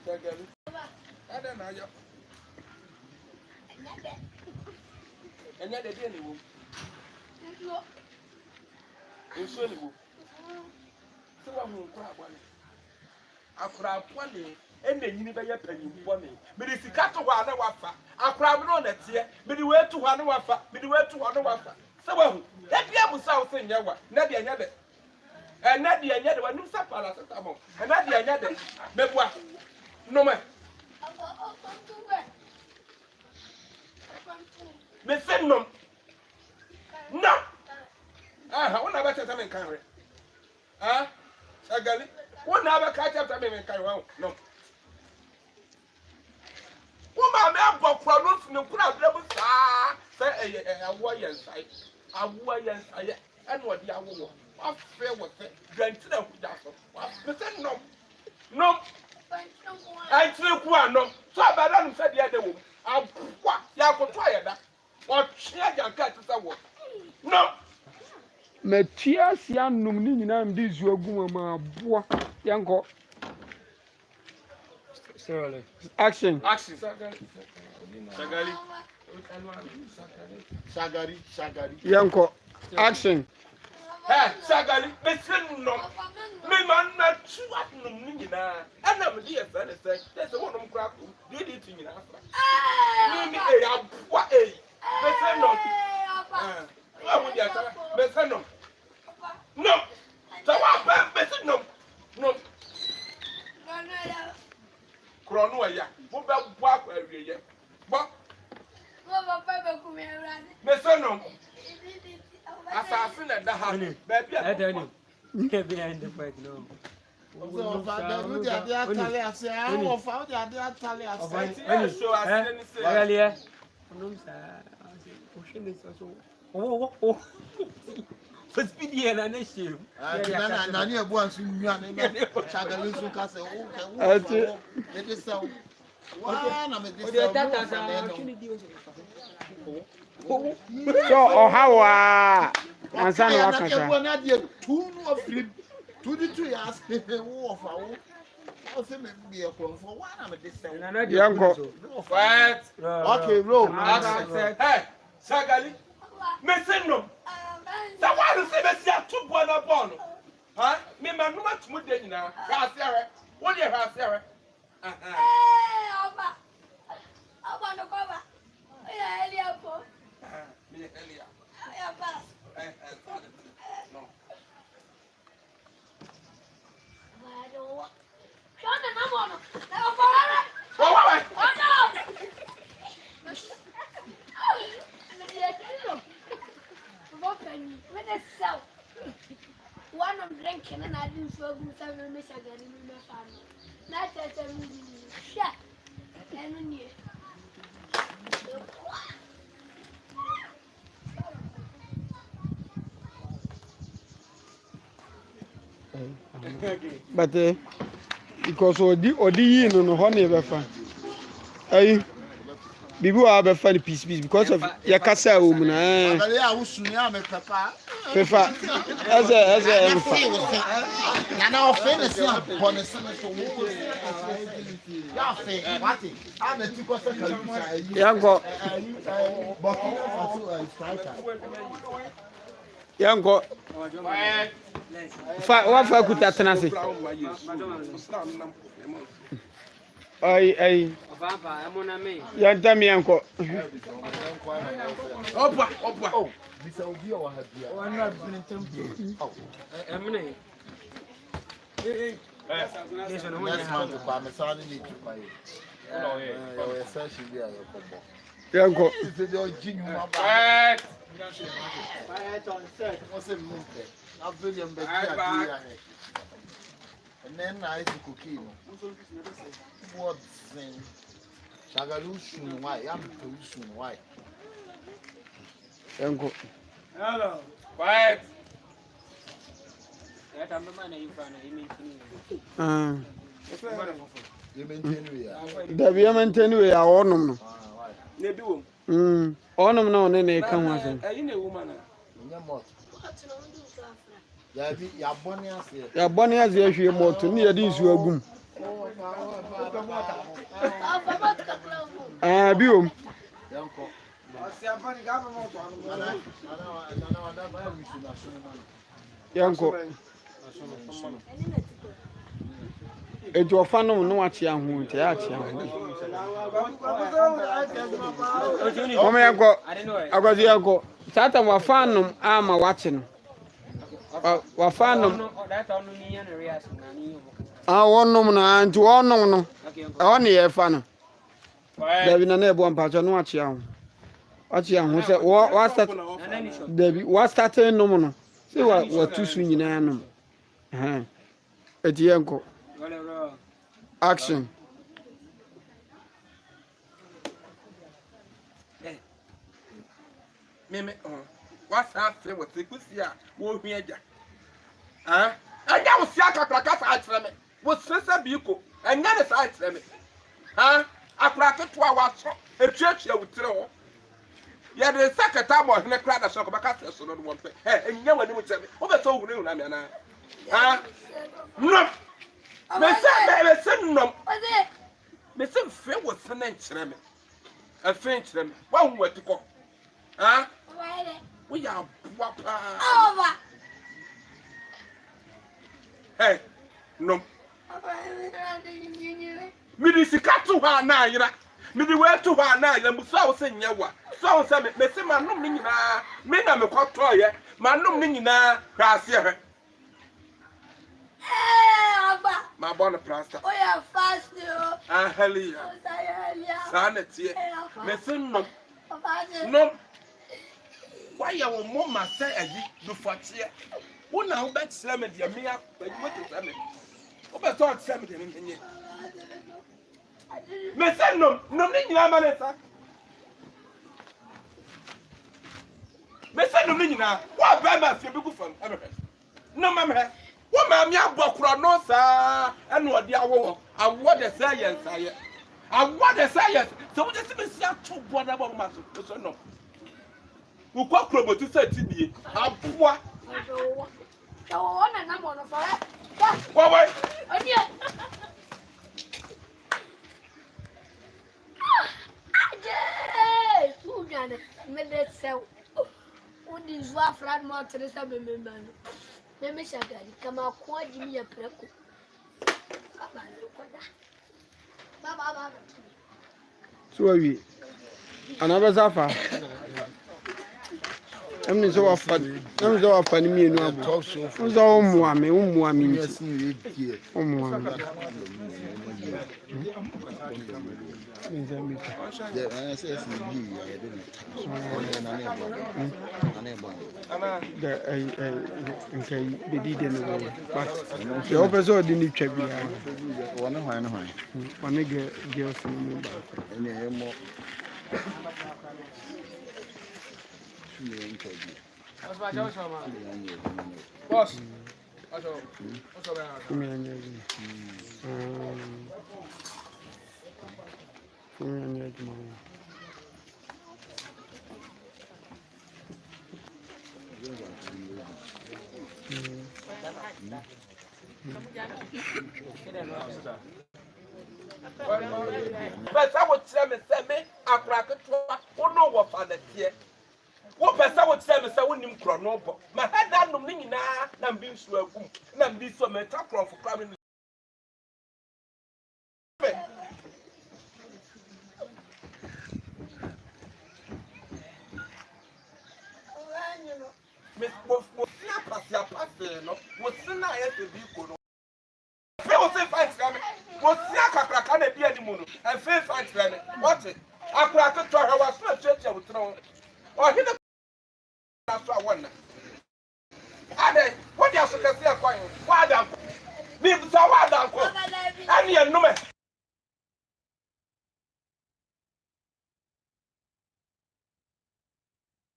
Sagali. I don't know. And yet, they didn't move. In Sonibu. So I won't grab one. I grab one day, and then you never yet penny for me. But if you cut to one wafa, I grab on that here, but you went to one wafa, but you went to one wafa. So, that the other south in Yawa, Nadia Yabet. And Nadia Yabet, when you suffer as a tamon, and Nadia Yabet, but what? No man. Me say no. No. Ah, what about that man carry? Ah, Sagali. What about catch up that man carry? No. Woman, I'm for problems no crowd level. Ah, say a warrior side. A warrior side. And what the hour? What fair was it? Granted, I say no. No. I think one no. So I don't say the other woman. I'm what? You have to try that. What change your cat to say no. Matia sia num ni nyina mdi zuagu ma boa yanko. Action. Action. Shagari. Yanko. Action. Hey, Sagali, listen no. Me man na chuat no nyina. Ana me dey say say, there's one of crap. Did it nyina afa. Me abua listen no. What would you say? Listen no. No. So what listen no. No. Krono ya. Mo be bua kwa wiye. Bo. Listen no. Assassin and the honey, baby. I don't know. Behind the fight, no. So ohawa ansana wakasa yanko Quiet. Okay, roll. Hey, Sagali, listen no. So why do you say me see two boy na born? Huh? Me man no much more than na. Rasere. What you rasere? One of drinking and I didn't feel good. I will miss again in my family. Not that I will shut. And you. but because odi yi no ho na be fa ai bibi wa be fa ni peace because of yakasa o mu na fefa eze na na offense ya bonus so ya fe wati ana ti ko se yanko yanko fa kuta tenase ai yanta mi yanko Opa. oh bisa obi o ha bia wana bin tempo oh Emne. next month kwa me sa ni tu pa yi o se shi bia yo kobo yanko se de o jinyu ma ba Quiet. quiet on set what's it move na William be dia and then I see cookie no what thing Shagalu shun why am shun why yanko Hello. Quiet. you maintain we are da bi maintain we ya onum no Na bi wo. onum no ne ka ho asen Ayi na woman na. nya mot ya bi ya boni ase ya bone aze ahwie moto ne ya di nsu agum Biom. Yanko. Ejo fanom no achi ahu nti achi ahu. Mama yanko. Agwazi yanko. Tata wa fanom ama wachi no. Wa fanom. Wonom na nti wonom no. E ne ye fa no. Dabi na ebo mpacho no achi ahu. Achi ahu se wa start Dabi wa start nom no. Se wa tusu nyina nom. Eti yanko. Action. Meme what's after what the kusia wo hu agya anya wo sia kakraka sa atreme wo sesa biiko anya ne sa atreme akraka to a waso etuatua wutre ho ya de sekata mo hene kra da so ko baka so no mo pe enya wani mu teme wo be so hu ne hu na me na no me se no me se fe wo sene nkyere me afen kyere me wa hu watiko we are papa. Hey, no. Me di sikatu ha na yira. Me di wetu ha na yira. Musa wo se nyewa. So wo se me se manum ni nyina. Me na me kwato ye. Manum ni nyina hwa ase he. Aba. Ma bon plaster. Oh ya fast yo. Hallelujah. Sanity. Me se no. No. Why you mama say ayi do fatia? Who now bet slam me dia me what is that me? Who bet talk slam me nyenye? Me say no ni nyina ma le sa. Me say no ni nyina. Wa ba ma fi bi ku fam. No ma me. Wo ma me abokro no sa eno odi awo. Awo de say yen say. Awo de say yes. So we just me see ato boda ba ma so no. Ukwa krobotu se tidie aboa Ya wona na mo no fara. Why? Oni. Aje! Ugana, me de seu. O di zwa frad mo tresa be me manu. Me shagari kama kwa jimi ya preko. Baba lokoda. Baba. So we. Another zafa. Emni so wafa ni mienu abo. Uzo umuame nti. Umuame. Okay, bedi de no. But the opposite di ni twa bia. Wona hwan no hwan. One girls ni mu ba. Ene emo. Boss. But I would tell me, I crack who know what father here. What person would tell me, so when you crown over. My head down no meaning now, and being so a boom, and be so many talk for cramming. Miss Boff, was Sina to be good. People say fight coming. Was Siaka Krakana be any moon, and fair fight coming. What it? I cracked to her was not church with throne. Or hit a after one. And what else can see a coin? Why don't me? So why don't go? And you know me.